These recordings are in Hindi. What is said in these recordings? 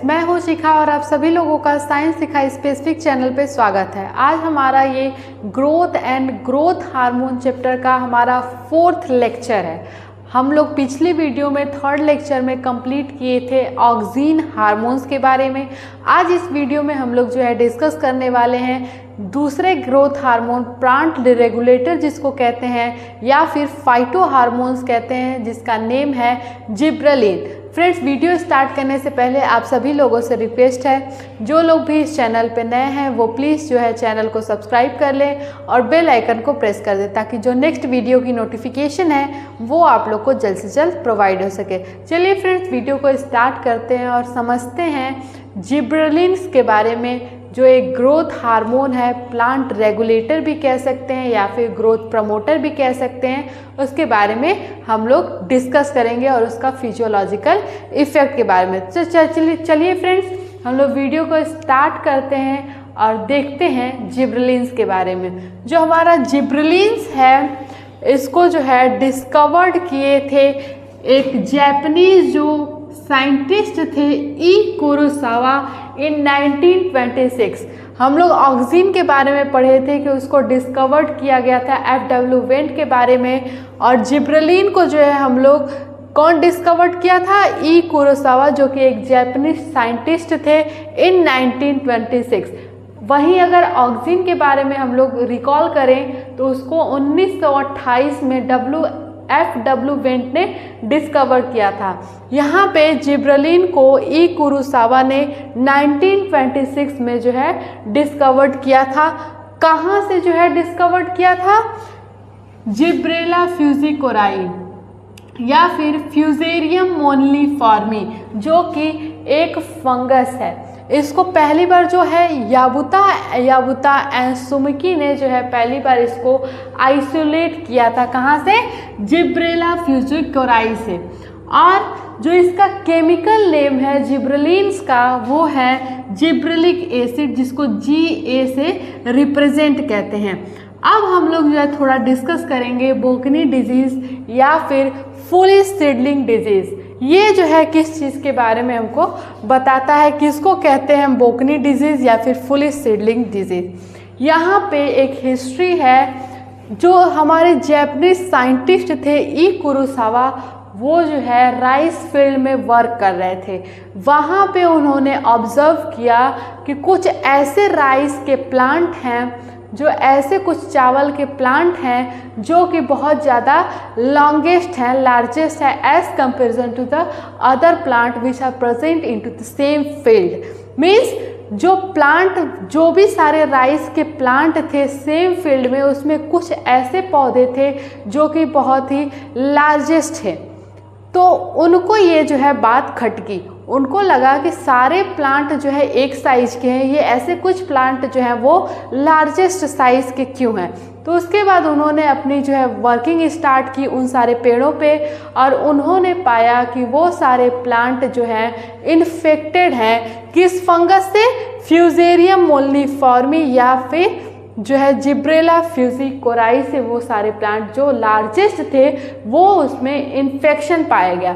मैं हूँ शिखा और आप सभी लोगों का साइंस सिखा स्पेसिफिक चैनल पे स्वागत है। आज हमारा ये growth and growth hormone chapter का हमारा 4th लेक्चर है। हम लोग पिछली वीडियो में 3rd लेक्चर में कंप्लीट किए थे ऑक्सिन हार्मोन्स के बारे में। आज इस वीडियो में हम लोग जो है डिस्कस करने वाले हैं दूसरे ग्रोथ हार्मोन प्लांट रेगुलेटर जिसको कहते हैं, या फिर फाइटो हार्मोन्स कहते हैं, जिसका नेम है जिब्रेलिन। फ्रेंड्स, वीडियो स्टार्ट करने से पहले आप सभी लोगों से रिक्वेस्ट है, जो लोग भी इस चैनल पे नए हैं वो प्लीज़ जो है चैनल को सब्सक्राइब कर लें और बेल आइकन को प्रेस कर दें, ताकि जो नेक्स्ट वीडियो की नोटिफिकेशन है वो आप लोग को जल्द से जल्द प्रोवाइड हो सके। चलिए फ्रेंड्स, वीडियो को स्टार्ट करते हैं और समझते हैं जिब्रेलिन्स के बारे में, जो एक ग्रोथ हार्मोन है, प्लांट रेगुलेटर भी कह सकते हैं या फिर ग्रोथ प्रमोटर भी कह सकते हैं। उसके बारे में हम लोग डिस्कस करेंगे और उसका फिजियोलॉजिकल इफेक्ट के बारे में। चलिए फ्रेंड्स, हम लोग वीडियो को स्टार्ट करते हैं और देखते हैं जिब्रेलिन्स के बारे में। जो हमारा जिब्रेलिन्स है, इसको जो है डिस्कवर्ड किए थे एक जापानीज जो साइंटिस्ट थे ई कुरोसावा इन 1926। हम लोग ऑक्सिन के बारे में पढ़े थे कि उसको डिस्कवर्ड किया गया था F.W. वेंट के बारे में, और जिब्रेलिन को जो है हम लोग कौन डिस्कवर्ड किया था? ई कुरोसावा, जो कि एक जापानीज साइंटिस्ट थे इन 1926। वहीं अगर ऑक्सिन के बारे में हम लोग रिकॉल करें तो उसको 1928 में F.W. वेंट ने डिस्कवर किया था। यहाँ पे जिब्रेलिन को ई कुरोसावा ने 1926 में जो है डिस्कवर्ड किया था। कहाँ से जो है डिस्कवर्ड किया था? जिब्रेला फ्यूजिकोराई या फिर फ्यूजेरियम मोनलीफॉर्मी, जो कि एक फंगस है। इसको पहली बार जो है याबुता एंसुमिकी ने जो है पहली बार इसको आइसोलेट किया था। कहाँ से? जिब्रेला फ्यूजिकोराई से। और जो इसका केमिकल नेम है जिब्रेलिन्स का, वो है जिब्रेलिक एसिड, जिसको GA से रिप्रेजेंट कहते हैं। अब हम लोग जो है थोड़ा डिस्कस करेंगे बोकनी डिजीज़ या फिर फुली सीडलिंग डिजीज़। ये जो है किस चीज़ के बारे में हमको बताता है, किसको कहते हैं बोकनी डिजीज़ या फिर फुली सीडलिंग डिजीज़। यहाँ पे एक हिस्ट्री है। जो हमारे जापानीज साइंटिस्ट थे ई कुरोसावा, वो जो है राइस फील्ड में वर्क कर रहे थे। वहाँ पे उन्होंने ऑब्जर्व किया कि कुछ ऐसे राइस के प्लांट हैं, जो ऐसे कुछ चावल के प्लांट हैं जो कि बहुत ज़्यादा लॉन्गेस्ट हैं, लार्जेस्ट है as comparison to the other plant which are present into the same field. Means जो प्लांट, जो भी सारे राइस के प्लांट थे सेम फील्ड में, उसमें कुछ ऐसे पौधे थे जो कि बहुत ही लार्जेस्ट है। तो उनको ये जो है बात खटकी। उनको लगा कि सारे प्लांट जो है एक साइज़ के हैं, ये ऐसे कुछ प्लांट जो हैं वो लार्जेस्ट साइज़ के क्यों हैं। तो उसके बाद उन्होंने अपनी जो है वर्किंग स्टार्ट की उन सारे पेड़ों पे, और उन्होंने पाया कि वो सारे प्लांट जो हैं इन्फेक्टेड हैं किस फंगस से? फ्यूजेरियम मोनलीफॉर्मी या फिर जो है जिब्रेला फ्यूजिकोराई से। वो सारे प्लांट जो लार्जेस्ट थे वो उसमें इन्फेक्शन पाया गया।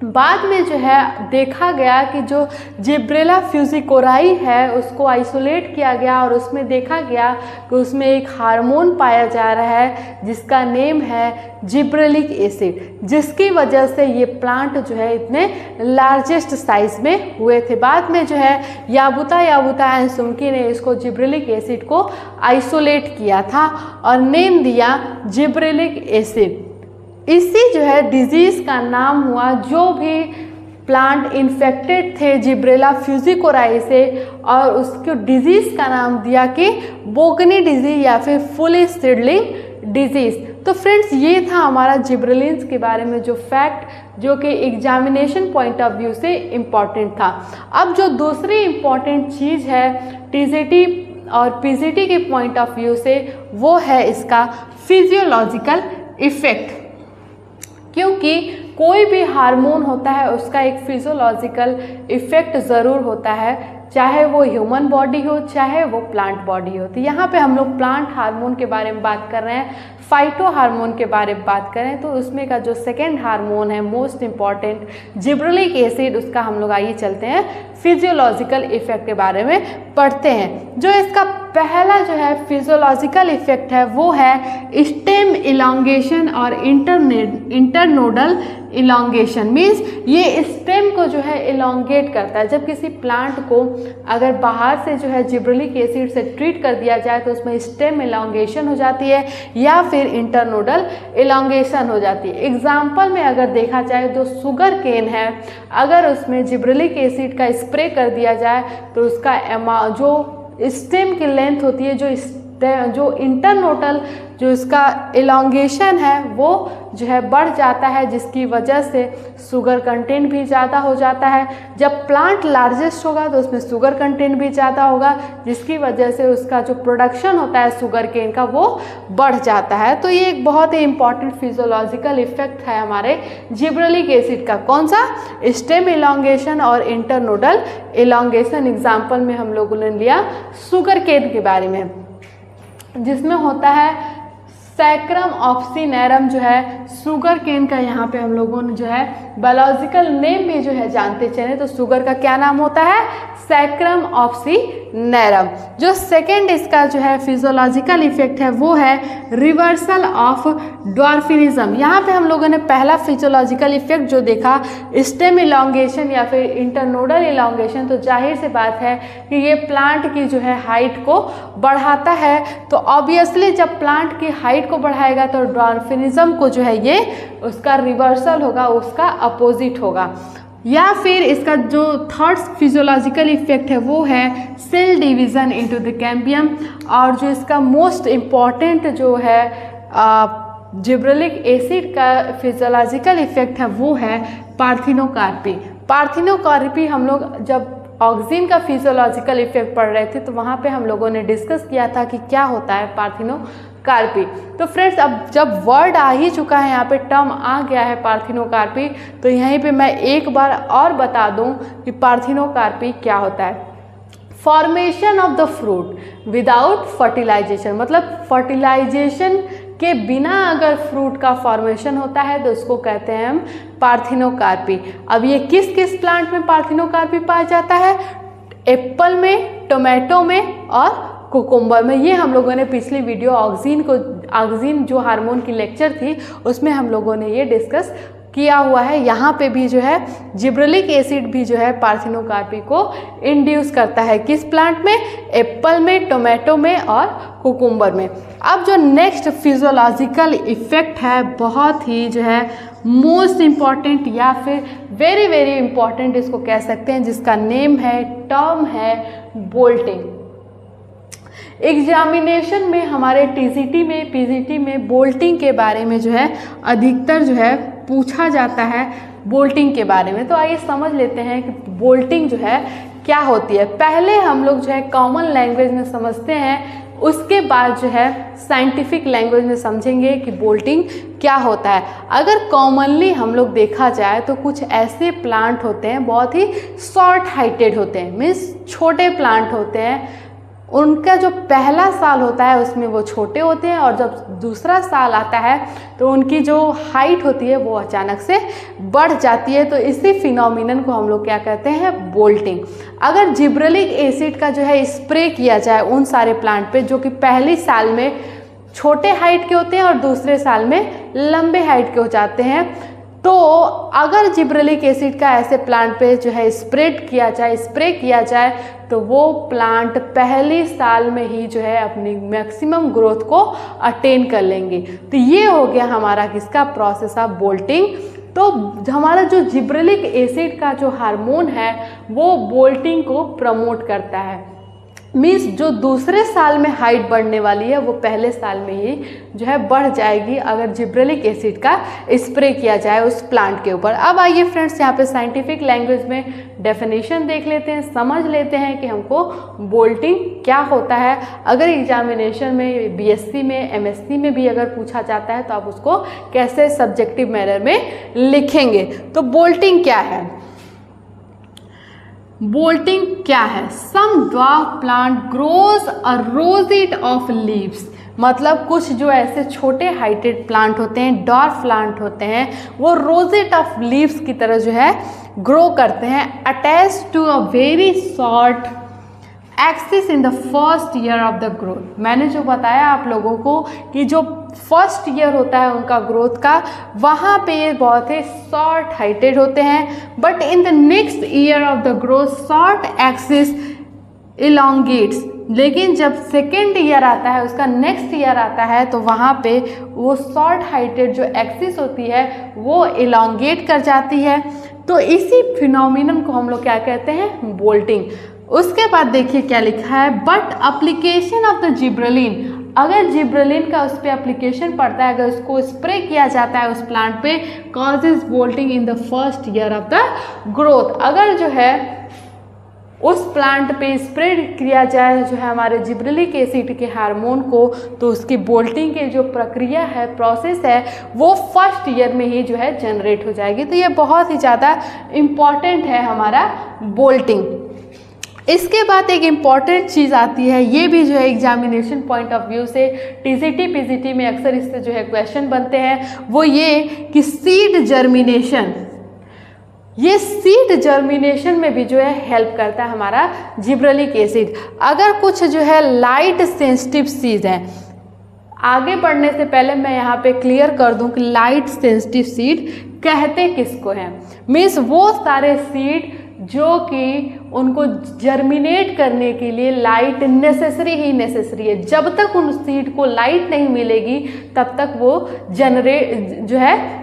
बाद में जो है देखा गया कि जो जिब्रेला फ्यूजिकोराई है उसको आइसोलेट किया गया और उसमें देखा गया कि उसमें एक हार्मोन पाया जा रहा है जिसका नेम है जिब्रेलिक एसिड, जिसकी वजह से ये प्लांट जो है इतने लार्जेस्ट साइज में हुए थे। बाद में जो है याबुता एंसुमिकी ने इसको जिब्रेलिक एसिड को आइसोलेट किया था और नेम दिया जिब्रेलिक एसिड। इसी जो है डिजीज़ का नाम हुआ, जो भी प्लांट इन्फेक्टेड थे जिब्रेला फ्यूजिकोराई से, और उसको डिजीज़ का नाम दिया कि बोकनी डिजीज़ या फिर फुली सीडलिंग डिजीज़। तो फ्रेंड्स, ये था हमारा जिब्रेलिन्स के बारे में जो फैक्ट, जो कि एग्जामिनेशन पॉइंट ऑफ व्यू से इम्पॉर्टेंट था। अब जो दूसरी इम्पॉर्टेंट चीज़ है TCT और PCT के पॉइंट ऑफ व्यू से, वो है इसका फिजियोलॉजिकल इफ़ेक्ट। क्योंकि कोई भी हार्मोन होता है उसका एक फिजियोलॉजिकल इफ़ेक्ट ज़रूर होता है। चाहे वो ह्यूमन बॉडी हो चाहे वो प्लांट बॉडी हो। तो यहाँ पे हम लोग प्लांट हार्मोन के बारे में बात कर रहे हैं, फाइटो हार्मोन के बारे में बात करें तो उसमें का जो सेकेंड हार्मोन है मोस्ट इम्पॉर्टेंट जिब्रेलिक एसिड, उसका हम लोग आइए चलते हैं फिजियोलॉजिकल इफेक्ट के बारे में पढ़ते हैं। जो इसका पहला जो है फिजियोलॉजिकल इफेक्ट है वो है स्टेम इलॉन्गेशन और इंटरनोडल इलॉन्गेशन। मीन्स ये स्टेम को जो है इलॉन्गेट करता है। जब किसी प्लांट को अगर बाहर से जो है जिब्रेलिक एसिड से ट्रीट कर दिया जाए तो उसमें स्टेम इलॉन्गेशन हो जाती है या फिर इंटरनोडल इलॉन्गेशन हो जाती है। एग्जाम्पल में अगर देखा जाए तो शुगर केन है, अगर उसमें जिब्रेलिक एसिड का स्प्रे कर दिया जाए तो उसका जो स्टेम की लेंथ होती है, जो इंटरनोडल जो इसका इलॉन्गेशन है वो जो है बढ़ जाता है, जिसकी वजह से शुगर कंटेंट भी ज़्यादा हो जाता है। जब प्लांट लार्जेस्ट होगा तो उसमें शुगर कंटेंट भी ज़्यादा होगा, जिसकी वजह से उसका जो प्रोडक्शन होता है शुगर केन का वो बढ़ जाता है। तो ये एक बहुत ही इंपॉर्टेंट फिजियोलॉजिकल इफेक्ट है हमारे जिब्रेलिक एसिड का। कौन सा? स्टेम इलॉन्गेशन और इंटरनोडल इलॉन्गेशन। एग्जाम्पल में हम लोगों ने लिया शुगर केन के बारे में, जिसमें होता है सैक्रम ऑप्सिनेरम जो है शुगर केन का। यहाँ पे हम लोगों ने जो है बायोलॉजिकल नेम भी जो है जानते चले तो शुगर का क्या नाम होता है? सैक्रम ऑप्सिनेरम। जो सेकेंड इसका जो है फिजियोलॉजिकल इफेक्ट है वो है रिवर्सल ऑफ ड्वार्फिनिज्म। यहाँ पे हम लोगों ने पहला फिजियोलॉजिकल इफेक्ट जो देखा स्टेम इलॉन्गेशन या फिर इंटरनोडल इलॉन्गेशन, तो जाहिर सी बात है कि ये प्लांट की जो है हाइट को बढ़ाता है। तो ऑब्वियसली जब प्लांट की हाइट को बढ़ाएगा तो ड्वार्फिनिज्म को जो है ये उसका रिवर्सल होगा, उसका अपोजिट होगा। या फिर इसका जो थर्ड फिजियोलॉजिकल इफेक्ट है वो है cell division into the cambium. और जो इसका मोस्ट इम्पॉर्टेंट जो है जिब्रेलिक एसिड का फिजियोलॉजिकल इफेक्ट है वो है पार्थिनोकार्पी। पार्थिनोकार्पी हम लोग जब ऑक्सीजन का फिजियोलॉजिकल इफेक्ट पढ़ रहे थे तो वहाँ पे हम लोगों ने डिस्कस किया था कि क्या होता है पार्थिनोकार्पी। तो फ्रेंड्स अब जब वर्ड आ ही चुका है, यहाँ पे टर्म आ गया है पार्थिनोकार्पी, तो यहीं पे मैं एक बार और बता दूं कि पार्थिनोकार्पी क्या होता है। Formation of the fruit without fertilization, मतलब फर्टिलाइजेशन के बिना अगर फ्रूट का फॉर्मेशन होता है तो उसको कहते हैं हम पार्थिनोकार्पी। अब ये किस किस प्लांट में पार्थिनोकार्पी पाया जाता है? एप्पल में, टोमेटो में और कुकुम्बर में। ये हम लोगों ने पिछली वीडियो ऑक्सीजन जो हार्मोन की लेक्चर थी उसमें हम लोगों ने ये डिस्कस किया हुआ है। यहाँ पे भी जो है जिब्रेलिक एसिड भी जो है पार्थिनोकार्पी को इंड्यूस करता है। किस प्लांट में? एप्पल में, टोमेटो में और कुकुम्बर में। अब जो नेक्स्ट फिजियोलॉजिकल इफेक्ट है बहुत ही जो है मोस्ट इम्पॉर्टेंट या फिर वेरी वेरी इम्पॉर्टेंट इसको कह सकते हैं, जिसका नेम है, टर्म है बोल्टिंग। एग्जामिनेशन में हमारे टीजीटी में, पीजीटी में बोल्टिंग के बारे में जो है अधिकतर जो है पूछा जाता है बोल्टिंग के बारे में। तो आइए समझ लेते हैं कि बोल्टिंग जो है क्या होती है। पहले हम लोग जो है कॉमन लैंग्वेज में समझते हैं, उसके बाद जो है साइंटिफिक लैंग्वेज में समझेंगे कि बोल्टिंग क्या होता है। अगर कॉमनली हम लोग देखा जाए तो कुछ ऐसे प्लांट होते हैं बहुत ही शॉर्ट हाइटेड होते हैं, मीन्स छोटे प्लांट होते हैं। उनका जो पहला साल होता है उसमें वो छोटे होते हैं और जब दूसरा साल आता है तो उनकी जो हाइट होती है वो अचानक से बढ़ जाती है। तो इसी फिनोमिनन को हम लोग क्या कहते हैं? बोल्टिंग। अगर जिब्रेलिक एसिड का जो है स्प्रे किया जाए उन सारे प्लांट पे जो कि पहले साल में छोटे हाइट के होते हैं और दूसरे साल में लंबे हाइट के हो जाते हैं, तो अगर जिब्रेलिक एसिड का ऐसे प्लांट पे जो है स्प्रे किया जाए तो वो प्लांट पहले साल में ही जो है अपनी मैक्सिमम ग्रोथ को अटेन कर लेंगे। तो ये हो गया हमारा किसका? Process of bolting. तो हमारा जो जिब्रेलिक एसिड का जो हार्मोन है वो बोल्टिंग को प्रमोट करता है। मीन्स जो दूसरे साल में हाइट बढ़ने वाली है वो पहले साल में ही जो है बढ़ जाएगी अगर जिब्रेलिक एसिड का स्प्रे किया जाए उस प्लांट के ऊपर। अब आइए फ्रेंड्स यहाँ पे साइंटिफिक लैंग्वेज में डेफिनेशन देख लेते हैं, समझ लेते हैं कि हमको बोल्टिंग क्या होता है। अगर एग्जामिनेशन में बीएससी में, एमएससी में भी अगर पूछा जाता है तो आप उसको कैसे सब्जेक्टिव मैनर में लिखेंगे। तो बोल्टिंग क्या है? Bolting is the process of breaking the acid in to small molecules. Means जो दूसरे साल में हाइट बढ़ने वाली है वो पहले साल में ही जो है बढ़ जाएगी अगर जिब्रेलिक एसिड का स्प्रे किया जाए उस प्लांट के ऊपर। अब आइए फ्रेंड्स यहाँ पे साइंटिफिक लैंग्वेज में डेफिनेशन देख लेते हैं, समझ लेते हैं कि हमको बोल्टिंग क्या होता है। अगर एग्जामिनेशन में बीएससी में, एमएससी में भी अगर पूछा जाता है तो आप उसको कैसे सब्जेक्टिव मैनर में लिखेंगे। तो बोल्टिंग बोल्टिंग क्या है? Some dwarf plant grows a rosette of leaves, मतलब कुछ जो ऐसे छोटे हाइटेड प्लांट होते हैं, डॉर्फ प्लांट होते हैं, वो रोजेट ऑफ लीव्स की तरह जो है ग्रो करते हैं, attach to a very short axis in the first year of the growth. मैंने जो बताया आप लोगों को कि जो फर्स्ट ईयर होता है उनका ग्रोथ का, वहाँ पे ये बहुत ही शॉर्ट हाइटेड होते हैं, but in the next year of the growth short axis elongates. लेकिन जब सेकेंड ईयर आता है, उसका नेक्स्ट ईयर आता है, तो वहाँ पे वो शॉर्ट हाइटेड जो एक्सिस होती है वो इलोंगेट कर जाती है। तो इसी फिनोमिनन को हम लोग क्या कहते हैं? बोल्टिंग। उसके बाद देखिए क्या लिखा है, but application of the gibberellin, अगर जिब्रेलिन का उस पर एप्लीकेशन पड़ता है, अगर उसको स्प्रे किया जाता है उस प्लांट पे, causes bolting in the first year of the growth. अगर जो है उस प्लांट पे स्प्रे किया जाए जो है हमारे जिब्रेलिक एसिड के हार्मोन को, तो उसकी बोल्टिंग की जो प्रक्रिया है, प्रोसेस है, वो फर्स्ट ईयर में ही जो है जनरेट हो जाएगी। तो ये बहुत ही ज़्यादा इम्पॉर्टेंट है हमारा बोल्टिंग। इसके बाद एक इम्पॉर्टेंट चीज़ आती है, ये भी जो है एग्जामिनेशन पॉइंट ऑफ व्यू से टीजीटी पीजीटी में अक्सर इससे जो है क्वेश्चन बनते हैं, वो ये कि सीड जर्मिनेशन, ये सीड जर्मिनेशन में भी जो है हेल्प करता है हमारा जिब्रेलिक एसिड। अगर कुछ जो है लाइट सेंसिटिव सीड हैं, आगे बढ़ने से पहले मैं यहाँ पे क्लियर कर दूं कि लाइट सेंसिटिव सीड कहते किसको हैं। मीन्स वो सारे सीड जो कि उनको जर्मिनेट करने के लिए लाइट नेसेसरी ही नेसेसरी है। जब तक उन सीड को लाइट नहीं मिलेगी तब तक वो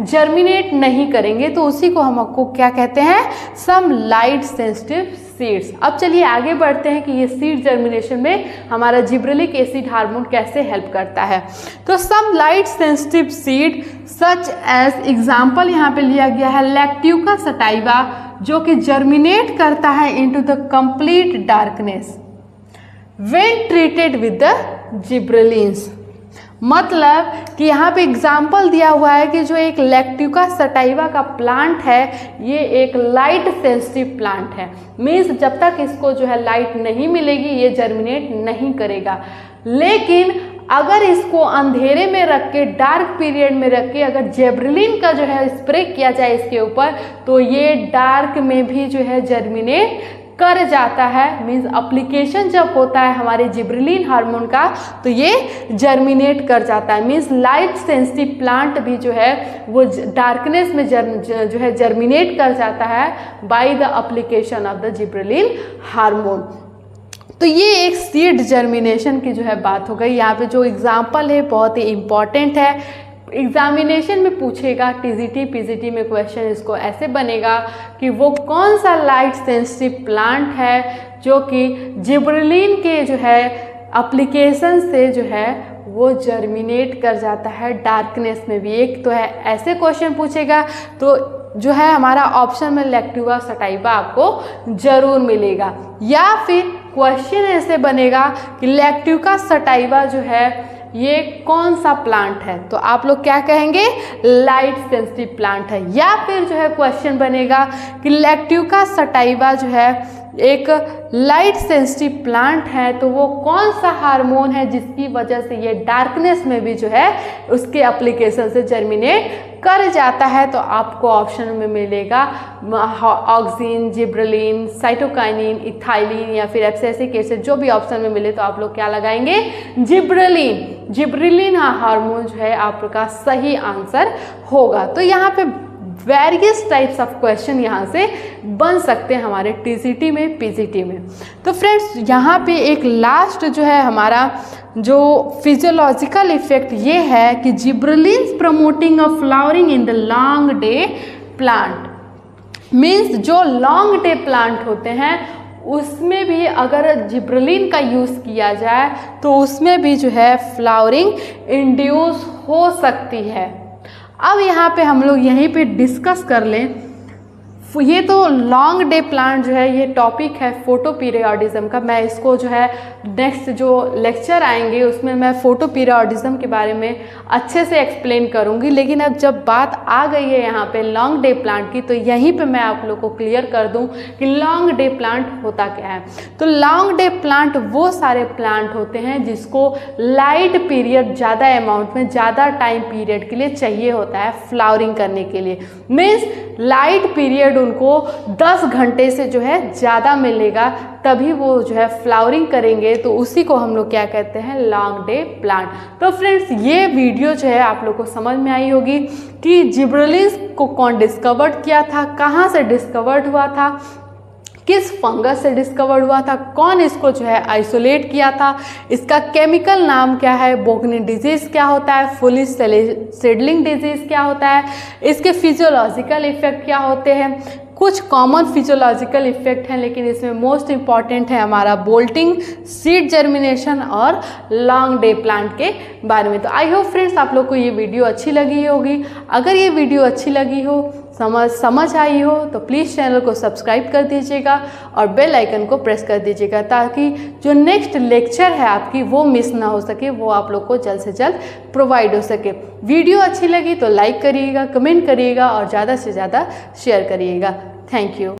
जर्मिनेट नहीं करेंगे। तो उसी को हम आपको क्या कहते हैं? Some light sensitive seeds. अब चलिए आगे बढ़ते हैं कि ये सीड जर्मिनेशन में हमारा जिब्रेलिक एसिड हार्मोन कैसे हेल्प करता है। तो some light sensitive seed such as, example यहाँ पे लिया गया है लैक्ट्यूका सटाइवा, जो कि जर्मिनेट करता है into the complete darkness when treated with the gibberellins. मतलब कि यहाँ पे एग्जाम्पल दिया हुआ है कि जो एक लैक्ट्यूका सटाइवा का प्लांट है, ये एक लाइट सेंसिटिव प्लांट है। मीन्स जब तक इसको जो है लाइट नहीं मिलेगी ये जर्मिनेट नहीं करेगा। लेकिन अगर इसको अंधेरे में रख के, डार्क पीरियड में रख के अगर जिब्रेलिन का जो है स्प्रे किया जाए इसके ऊपर, तो ये डार्क में भी जो है जर्मिनेट कर जाता है। मीन्स एप्लीकेशन जब होता है हमारे जिब्रेलिन हार्मोन का, तो ये जर्मिनेट कर जाता है। मीन्स लाइट सेंसिटिव प्लांट भी जो है वो डार्कनेस में जो है जर्मिनेट कर जाता है by the application of the gibberellin hormone. तो ये एक सीड जर्मिनेशन की जो है बात हो गई। यहाँ पे जो एग्जाम्पल है बहुत ही इम्पॉर्टेंट है, एग्जामिनेशन में पूछेगा, टीजीटी पीजीटी में क्वेश्चन इसको ऐसे बनेगा कि वो कौन सा लाइट सेंसिटिव प्लांट है जो कि जिब्रेलिन के जो है एप्लीकेशन से जो है वो जर्मिनेट कर जाता है डार्कनेस में भी। एक तो है ऐसे क्वेश्चन पूछेगा, तो जो है हमारा ऑप्शन में लैक्ट्यूका सटाइवा आपको जरूर मिलेगा। या फिर क्वेश्चन ऐसे बनेगा कि लैक्ट्यूका सटाइवा जो है ये कौन सा प्लांट है, तो आप लोग क्या कहेंगे? लाइट सेंसिटिव प्लांट है। या फिर जो है क्वेश्चन बनेगा कि लैक्ट्यूका सटाइवा जो है एक लाइट सेंसिटिव प्लांट है, तो वो कौन सा हार्मोन है जिसकी वजह से ये डार्कनेस में भी जो है उसके एप्लीकेशन से जर्मिनेट कर जाता है। तो आपको ऑप्शन में मिलेगा ऑक्सिन, जिब्रेलिन, साइटोकाइनिन, इथाइलिन या फिर एब्सिसिक एसिड। जो भी ऑप्शन में मिले तो आप लोग क्या लगाएंगे? जिब्रेलिन। जिब्रेलिन हार्मोन जो है आपका सही आंसर होगा। तो यहाँ पे वेरियस टाइप्स ऑफ क्वेश्चन यहाँ से बन सकते हैं हमारे टीजीटी में, पीजीटी में। तो फ्रेंड्स यहाँ पे एक लास्ट जो है हमारा जो फिजियोलॉजिकल इफेक्ट ये है कि gibberellins promoting a flowering in the long day plant. Means जो लॉन्ग डे प्लांट होते हैं उसमें भी अगर जिब्रेलिन का यूज़ किया जाए तो उसमें भी जो है फ्लावरिंग इंड्यूस हो सकती है। अब यहाँ पे हम लोग यहीं पे डिस्कस कर लें ये तो लॉन्ग डे प्लांट जो है ये टॉपिक है फोटोपीरियोडिज्म का। मैं इसको जो है नेक्स्ट जो लेक्चर आएंगे उसमें मैं फोटोपीरियोडिज्म के बारे में अच्छे से एक्सप्लेन करूंगी। लेकिन अब जब बात आ गई है यहाँ पे लॉन्ग डे प्लांट की, तो यहीं पे मैं आप लोग को क्लियर कर दूं कि लॉन्ग डे प्लांट होता क्या है। तो लॉन्ग डे प्लांट वो सारे प्लांट होते हैं जिसको लाइट पीरियड ज़्यादा अमाउंट में ज़्यादा टाइम पीरियड के लिए चाहिए होता है फ्लावरिंग करने के लिए। मीन्स लाइट पीरियड उनको 10 घंटे से जो है ज़्यादा मिलेगा, तभी वो जो है फ्लावरिंग करेंगे। तो उसी को हम लोग क्या कहते हैं, लॉन्ग डे प्लांट। तो फ्रेंड्स ये वीडियो जो है आप लोग को समझ में आई होगी कि जिब्रेलिन्स को कौन डिस्कवर्ड किया था, कहाँ से डिस्कवर्ड हुआ था, किस फंगस से डिस्कवर हुआ था, कौन इसको जो है आइसोलेट किया था, इसका केमिकल नाम क्या है, बोगनी डिजीज़ क्या होता है, फुलिश सीडलिंग डिजीज़ क्या होता है, इसके फिजियोलॉजिकल इफेक्ट क्या होते हैं। कुछ कॉमन फिजियोलॉजिकल इफेक्ट हैं, लेकिन इसमें मोस्ट इम्पॉर्टेंट है हमारा बोल्टिंग, सीड जर्मिनेशन और लॉन्ग डे प्लांट के बारे में। तो आई होप फ्रेंड्स आप लोग को ये वीडियो अच्छी लगी होगी। अगर ये वीडियो अच्छी लगी हो, समझ आई हो, तो प्लीज़ चैनल को सब्सक्राइब कर दीजिएगा और बेल आइकन को प्रेस कर दीजिएगा, ताकि जो नेक्स्ट लेक्चर है आपकी वो मिस ना हो सके, वो आप लोग को जल्द से जल्द प्रोवाइड हो सके। वीडियो अच्छी लगी तो लाइक करिएगा, कमेंट करिएगा और ज़्यादा से ज़्यादा शेयर करिएगा। Thank you.